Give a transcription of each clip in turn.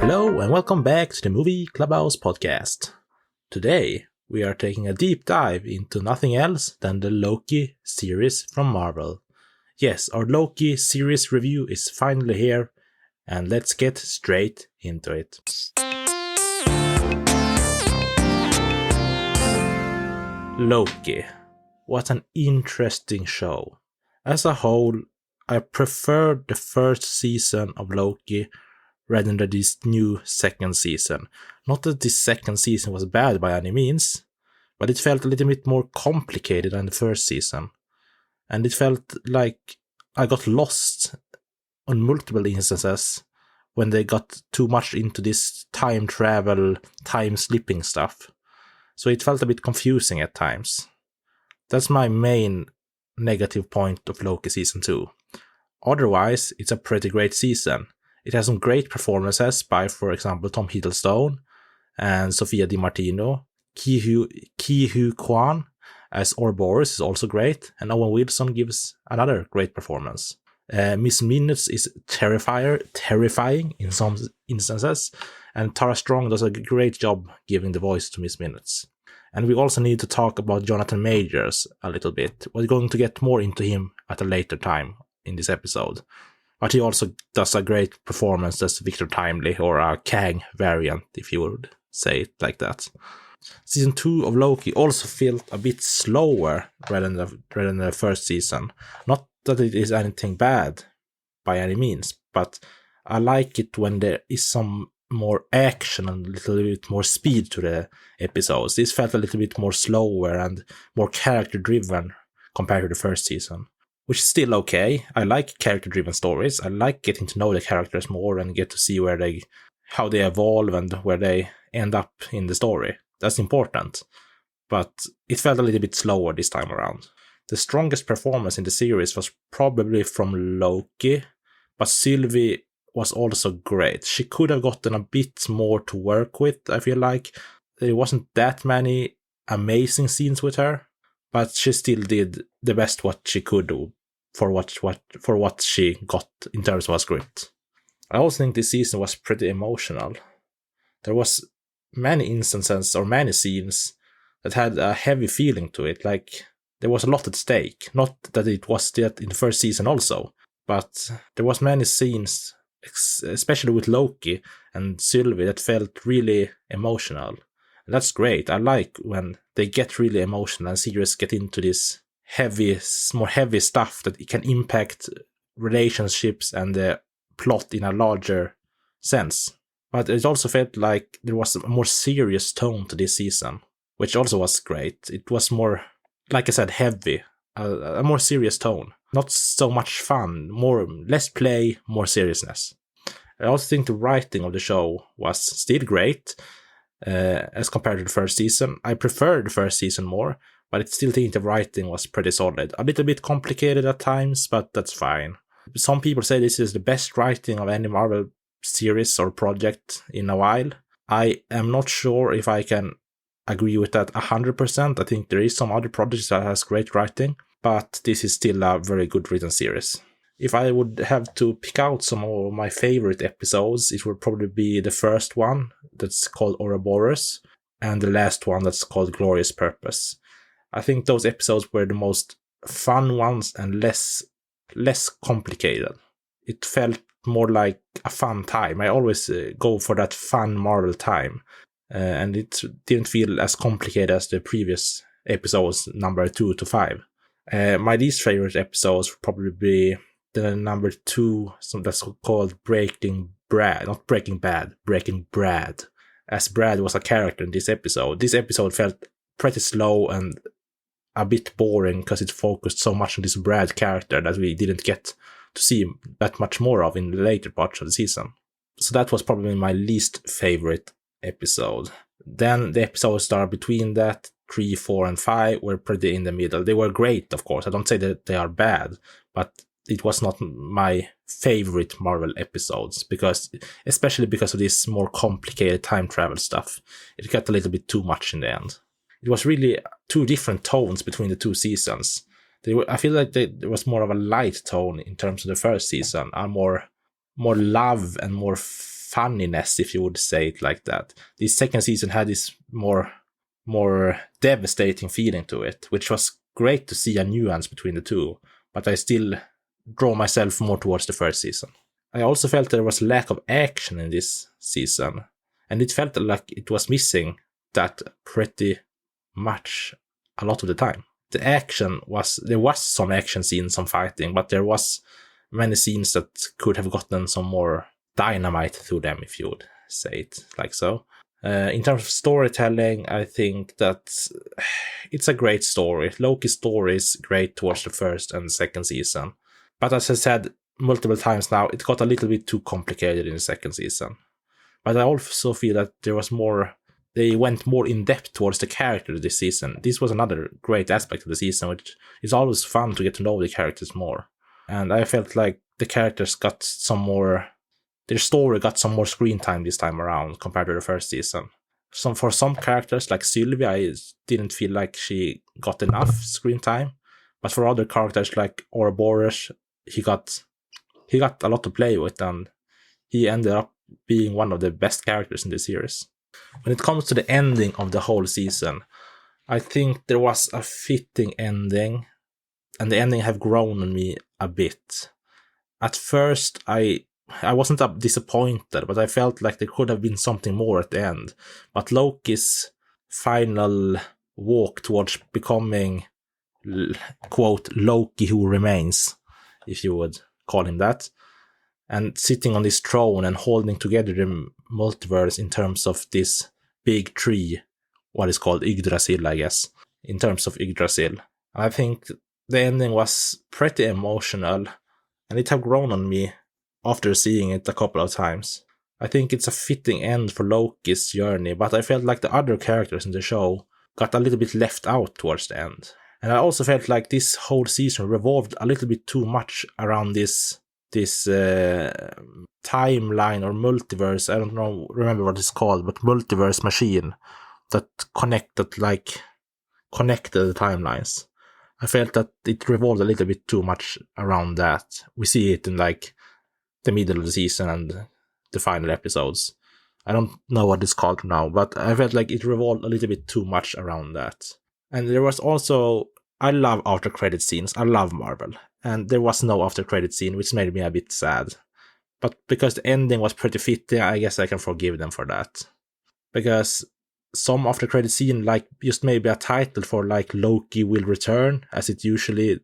Hello and welcome back to the Movie Clubhouse Podcast. Today we are taking a deep dive into nothing else than the Loki series from Marvel. Yes, our Loki series review is finally here, and let's get straight into it. Loki. What an interesting show. As a whole, I preferred the first season of Loki rather than this new second season. Not that this second season was bad by any means, but it felt a little bit more complicated than the first season. And it felt like I got lost on multiple instances when they got too much into this time travel, time slipping stuff. So it felt a bit confusing at times. That's my main negative point of Loki Season 2. Otherwise, it's a pretty great season. It has some great performances by, for example, Tom Hiddleston and Sofia Di Martino. Ki-Hu Kwan as Ouroboros is also great, and Owen Wilson gives another great performance. Miss Minutes is terrifying in some instances, and Tara Strong does a great job giving the voice to Miss Minutes. And we also need to talk about Jonathan Majors a little bit. We're going to get more into him at a later time in this episode. But he also does a great performance as Victor Timely, or a Kang variant, if you would say it like that. Season 2 of Loki also felt a bit slower rather than the first season. Not that it is anything bad by any means, but I like it when there is some more action and a little bit more speed to the episodes. This felt a little bit more slower and more character driven compared to the first season, which is still okay. I like character driven stories. I like getting to know the characters more and get to see how they evolve and where they end up in the story. That's important. But it felt a little bit slower this time around. The strongest performance in the series was probably from Loki, but Sylvie was also great. She could have gotten a bit more to work with, I feel like. There wasn't that many amazing scenes with her, but she still did the best what she could do for what she got in terms of a script. I also think this season was pretty emotional. There was many instances or many scenes that had a heavy feeling to it, like there was a lot at stake. Not that it was that in the first season also, but there was many scenes, especially with Loki and Sylvie, that felt really emotional. And that's great. I like when they get really emotional and series get into this more heavy stuff that it can impact relationships and the plot in a larger sense. But it also felt like there was a more serious tone to this season, which also was great. It was more, like I said, heavy, a more serious tone. Not so much fun, less play, more seriousness. I also think the writing of the show was still great as compared to the first season. I prefer the first season more, but I still think the writing was pretty solid. A little bit complicated at times, but that's fine. Some people say this is the best writing of any Marvel series or project in a while. I am not sure if I can agree with that 100%. I think there is some other projects that has great writing, but this is still a very good written series. If I would have to pick out some of my favorite episodes, it would probably be the first one that's called Ouroboros and the last one that's called Glorious Purpose. I think those episodes were the most fun ones and less complicated. It felt more like a fun time. I always go for that fun Marvel time, and it didn't feel as complicated as the previous episodes, number 2 to 5. My least favorite episodes would probably be the number 2, that's called Breaking Brad, as Brad was a character in this episode. This episode felt pretty slow and a bit boring because it focused so much on this Brad character that we didn't get to see that much more of in the later parts of the season. So that was probably my least favorite episode. Then the episodes that are between that, 3, 4, and 5, were pretty in the middle. They were great, of course. I don't say that they are bad, but it was not my favorite Marvel episodes, especially because of this more complicated time travel stuff. It got a little bit too much in the end. It was really two different tones between the two seasons. I feel like there was more of a light tone in terms of the first season, a more love and more funniness, if you would say it like that. The second season had this more devastating feeling to it, which was great to see a nuance between the two, but I still draw myself more towards the first season. I also felt there was lack of action in this season, and it felt like it was missing that pretty much a lot of the time. The action there was some action scenes, some fighting, but there was many scenes that could have gotten some more dynamite through them, if you would say it like so. In terms of storytelling, I think that it's a great story. Loki's story is great towards the first and second season. But as I said multiple times now, it got a little bit too complicated in the second season. But I also feel that there was more, they went more in depth towards the character this season. This was another great aspect of the season, which is always fun to get to know the characters more. And I felt like the characters got some more, their story got some more screen time this time around compared to the first season. For some characters, like Sylvia, I didn't feel like she got enough screen time. But for other characters like Ouroboros, he got a lot to play with, and he ended up being one of the best characters in the series. When it comes to the ending of the whole season, I think there was a fitting ending, and the ending have grown on me a bit. At first, I wasn't disappointed, but I felt like there could have been something more at the end. But Loki's final walk towards becoming, quote, Loki who remains, if you would call him that, and sitting on this throne and holding together the multiverse in terms of this big tree, what is called Yggdrasil, I guess, in terms of Yggdrasil. I think the ending was pretty emotional, and it have grown on me after seeing it a couple of times. I think it's a fitting end for Loki's journey, but I felt like the other characters in the show got a little bit left out towards the end. And I also felt like this whole season revolved a little bit too much around this timeline or multiverse. I don't remember what it's called, but multiverse machine that connected the timelines. I felt that it revolved a little bit too much around that. We see it in like the middle of the season and the final episodes. I don't know what it's called now, but I felt like it revolved a little bit too much around that. And there was also, I love after credit scenes. I love Marvel. And there was no after credit scene, which made me a bit sad. But because the ending was pretty fitting, I guess I can forgive them for that. Because some after credit scene, like just maybe a title for like Loki will return, as it usually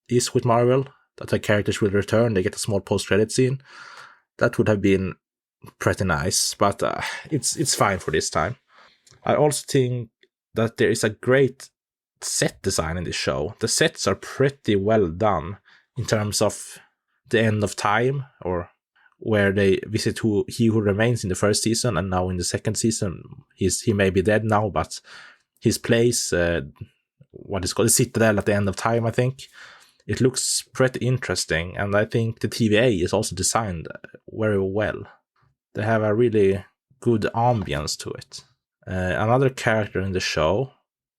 is with Marvel, that the characters will return, they get a small post-credit scene. That would have been pretty nice, but it's fine for this time. I also think that there is a great set design in this show. The sets are pretty well done in terms of the end of time, or where they visit he who remains in the first season, and now in the second season he may be dead now, but his place, what is called the Citadel at the end of time, I think. It looks pretty interesting, and I think the TVA is also designed very well. They have a really good ambience to it. Another character in the show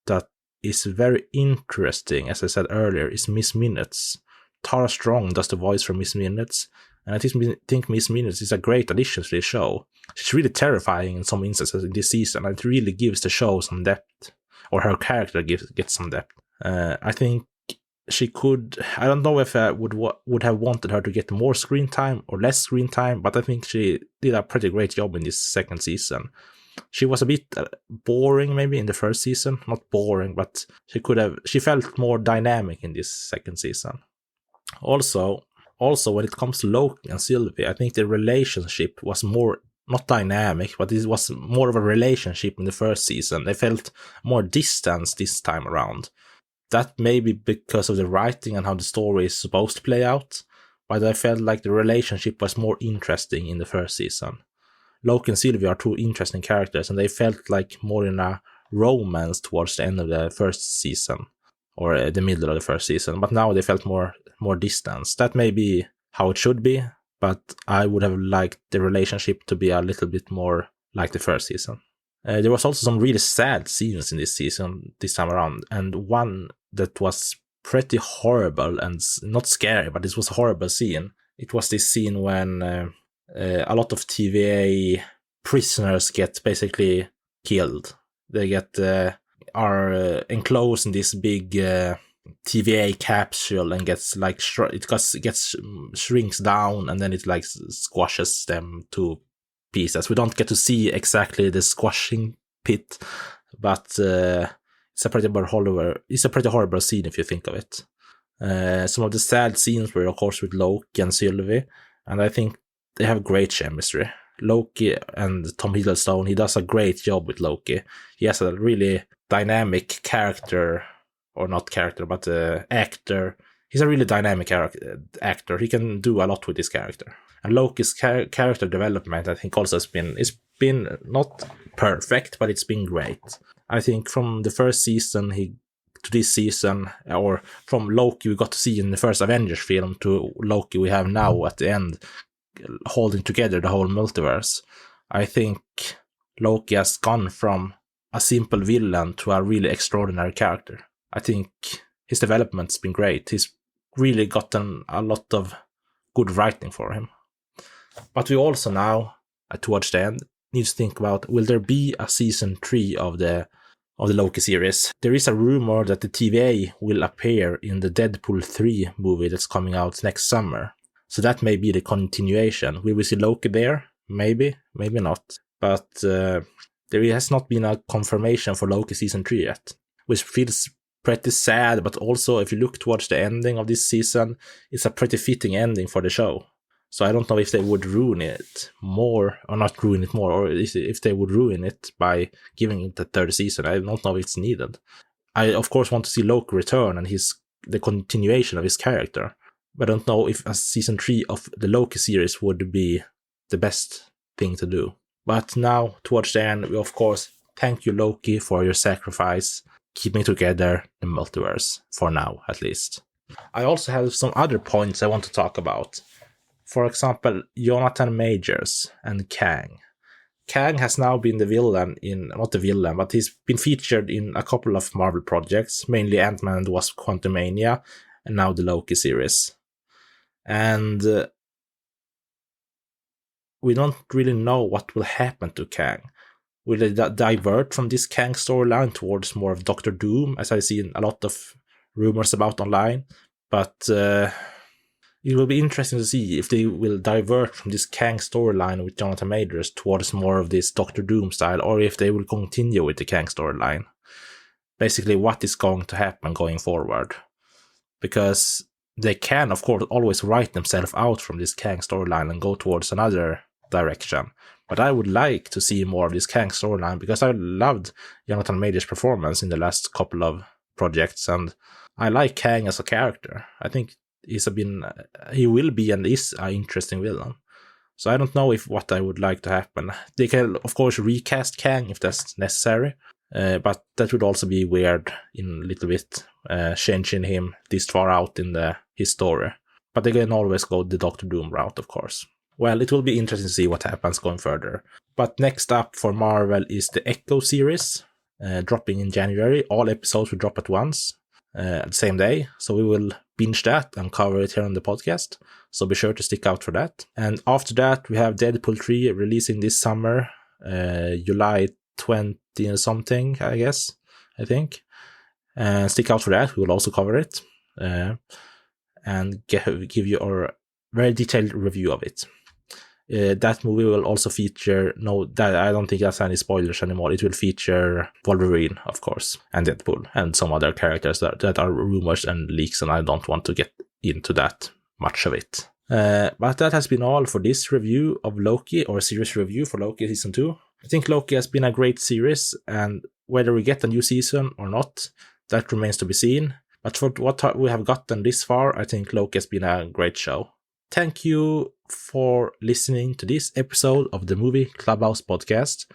that is very interesting, as I said earlier, is Miss Minutes. Tara Strong does the voice for Miss Minutes, and I think Miss Minutes is a great addition to the show. She's really terrifying in some instances in this season, and it really gives the show some depth, or her character gets some depth. I think she could, I don't know if I would have wanted her to get more screen time or less screen time, but I think she did a pretty great job in this second season. She was a bit boring maybe in the first season, not boring, but she felt more dynamic in this second season. Also when it comes to Loki and Sylvie, I think the relationship was more, not dynamic, but it was more of a relationship in the first season. They felt more distance this time around. That may be because of the writing and how the story is supposed to play out, but I felt like the relationship was more interesting in the first season. Loki and Sylvie are two interesting characters, and they felt like more in a romance towards the end of the first season, or the middle of the first season, but now they felt more distance. That may be how it should be, but I would have liked the relationship to be a little bit more like the first season. There was also some really sad scenes in this season, this time around, and one that was pretty horrible and not scary, but this was a horrible scene. It was this scene when a lot of TVA prisoners get basically killed. They are enclosed in this big TVA capsule and gets like shrinks down, and then it like squashes them to pieces. We don't get to see exactly the squashing pit, but it's a pretty horrible scene if you think of it. Some of the sad scenes were of course with Loki and Sylvie, and I think they have great chemistry. Loki and Tom Hiddleston, he does a great job with Loki. He has a really dynamic character, or not character, but actor. He's a really dynamic actor. He can do a lot with this character. And Loki's character development, I think, also it's been not perfect, but it's been great. I think from the first season to this season, or from Loki we got to see in the first Avengers film to Loki we have now at the end, holding together the whole multiverse. I think Loki has gone from a simple villain to a really extraordinary character. I think his development's been great. He's really gotten a lot of good writing for him. But we also now, towards the end, need to think about, will there be a season 3 of the Loki series? There is a rumor that the TVA will appear in the Deadpool 3 movie that's coming out next summer. So that may be the continuation. Will we see Loki there? Maybe, maybe not. But there has not been a confirmation for Loki season 3 yet, which feels pretty sad, but also if you look towards the ending of this season, it's a pretty fitting ending for the show. So I don't know if they would ruin it more, or not ruin it more, or if they would ruin it by giving it the third season. I don't know if it's needed. I, of course, want to see Loki return and the continuation of his character. But I don't know if a season 3 of the Loki series would be the best thing to do. But now, towards the end, we of course thank you, Loki, for your sacrifice, keeping together the multiverse, for now at least. I also have some other points I want to talk about. For example, Jonathan Majors and Kang. Kang has now been the villain not the villain, but he's been featured in a couple of Marvel projects, mainly Ant-Man and the Wasp: Quantumania, and now the Loki series. And we don't really know what will happen to Kang. Will they divert from this Kang storyline towards more of Doctor Doom, as I see a lot of rumors about online? But it will be interesting to see if they will divert from this Kang storyline with Jonathan Majors towards more of this Doctor Doom style, or if they will continue with the Kang storyline. Basically, what is going to happen going forward? Because they can, of course, always write themselves out from this Kang storyline and go towards another direction. But I would like to see more of this Kang storyline, because I loved Jonathan Majors' performance in the last couple of projects, and I like Kang as a character. I think he will be and is an interesting villain. So I don't know what I would like to happen. They can, of course, recast Kang if that's necessary, but that would also be weird in a little bit, changing him this far out in his story. But they can always go the Doctor Doom route, of course. Well, it will be interesting to see what happens going further. But next up for Marvel is the Echo series, dropping in January. All episodes will drop at once, the same day. So we will binge that and cover it here on the podcast. So be sure to stick out for that. And after that, we have Deadpool 3 releasing this summer, July 20 or something, I think. And stick out for that. We will also cover it and give you a very detailed review of it. That movie will also feature, I don't think that's any spoilers anymore. It will feature Wolverine, of course, and Deadpool, and some other characters that are rumors and leaks, and I don't want to get into that much of it. But that has been all for this review of Loki, or series review for Loki Season 2. I think Loki has been a great series, and whether we get a new season or not, that remains to be seen. But for what we have gotten this far, I think Loki has been a great show. Thank you for listening to this episode of the Movie Clubhouse Podcast.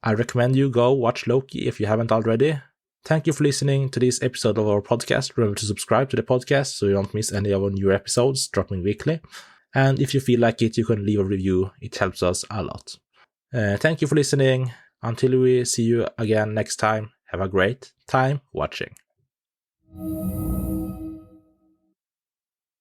I recommend you go watch Loki if you haven't already. Thank you for listening to this episode of our podcast. Remember to subscribe to the podcast so you don't miss any of our new episodes dropping weekly. And if you feel like it, you can leave a review. It helps us a lot. Thank you for listening. Until we see you again next time, have a great time watching.